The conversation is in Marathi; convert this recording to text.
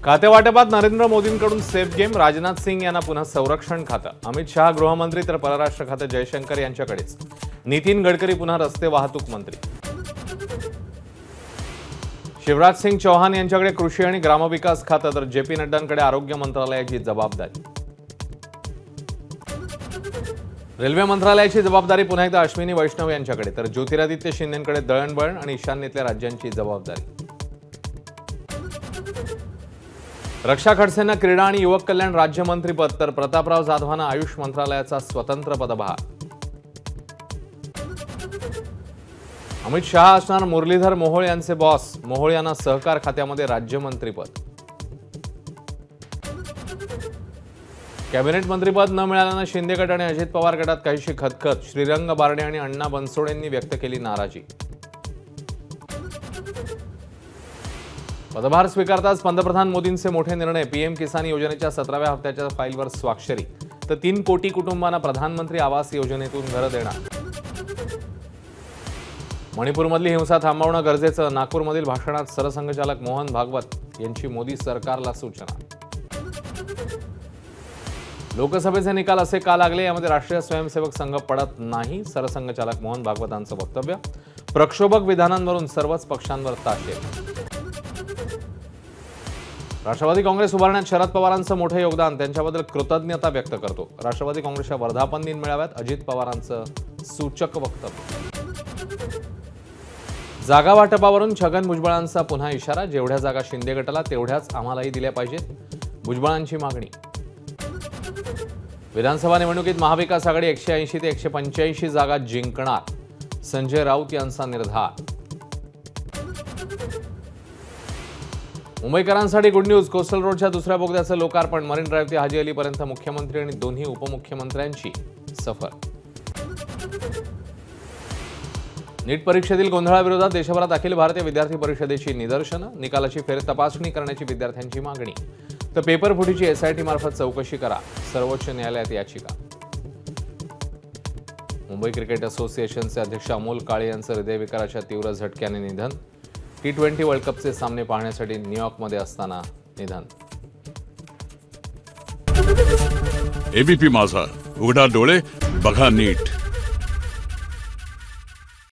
खातेवाटपात नरेंद्र मोदींकडून सेफ गेम, राजनाथ सिंग यांना पुन्हा संरक्षण खातं, अमित शहा गृहमंत्री तर परराष्ट्र खाते जयशंकर यांच्याकडेच, नितीन गडकरी पुन्हा रस्ते वाहतूक मंत्री, शिवराज सिंग चौहान यांच्याकडे कृषी आणि ग्रामविकास खातं तर जेपी नड्डांकडे आरोग्य मंत्रालयाची जबाबदारी, रेल्वे मंत्रालयाची जबाबदारी पुन्हा एकदा अश्विनी वैष्णव यांच्याकडे तर ज्योतिरादित्य शिंदेंकडे दळणवळण आणि ईशान्येतल्या राज्यांची जबाबदारी, रक्षा खडसेंना क्रीडा आणि युवक कल्याण राज्यमंत्रीपद तर प्रतापराव जाधवांना आयुष मंत्रालयाचा स्वतंत्र पदभार, अमित शहा असणार मुरलीधर मोहोळ यांचे बॉस, मोहोळ यांना सहकार खात्यामध्ये राज्यमंत्रीपद, कॅबिनेट मंत्रीपद न मिळाल्यानं शिंदे गट आणि अजित पवार गटात काहीशी खतखत, श्रीरंग बारणे आणि अण्णा बनसोडेंनी व्यक्त केली नाराजी, पदभार स्वीकारताच पंतप्रधान मोदींचे मोठे निर्णय, पीएम किसान योजनेच्या 17व्या हप्त्याच्या फाईलवर स्वाक्षरी, तर 3 कोटी कुटुंबांना प्रधानमंत्री आवास योजनेतून घरं देणार, मणिपूरमधली हिंसा थांबवणं गरजेचं, नागपूरमधील भाषणात सरसंघचालक मोहन भागवत यांची मोदी सरकारला सूचना, लोकसभेचे निकाल असे का लागले यामध्ये राष्ट्रीय स्वयंसेवक संघ पडत नाही, सरसंघचालक मोहन भागवतांचं वक्तव्य, प्रक्षोभक विधानांवरून सर्वच पक्षांवर ताशेर, राष्ट्रवादी काँग्रेस उभारण्यात शरद पवारांचं मोठं योगदान, त्यांच्याबद्दल कृतज्ञता व्यक्त करतो, राष्ट्रवादी काँग्रेसच्या वर्धापन दिन मेळाव्यात अजित पवारांचं सूचक वक्तव्य, जागा वाटपावरून छगन भुजबळांचा पुन्हा इशारा, जेवढ्या जागा शिंदे गटाला तेवढ्याच आम्हालाही दिल्या पाहिजेत, भुजबळांची मागणी, विधानसभा निवडणुकीत महाविकास आघाडी 180 ते 185 जागा जिंकणार, संजय राऊत यांचा निर्धार, मुंबईकरांसाठी गुड न्यूज, कोस्टल रोडच्या दुसऱ्या बोगद्याचं लोकार्पण, मरीन ड्राईव्ह ते हाजी अलीपर्यंत मुख्यमंत्री आणि दोन्ही उपमुख्यमंत्र्यांची सफर, नीट परीक्षेतील गोंधळाविरोधात देशभरात अखिल भारतीय विद्यार्थी परिषदेची निदर्शनं, निकालाची फेरतपासणी करण्याची विद्यार्थ्यांची मागणी, तर पेपर फुटीची एसआयटी मार्फत चौकशी करा, सर्वोच्च न्यायालयात याचिका, मुंबई क्रिकेट असोसिएशनचे अध्यक्ष अमोल काळे यांचं हृदयविकाराच्या तीव्र झटक्याने निधन, T20 वर्ल्ड कपचे सामने पाहण्यासाठी न्यूयॉर्कमध्ये असताना निधन. एबीपी माझा, उघडा डोळे बघा नीट.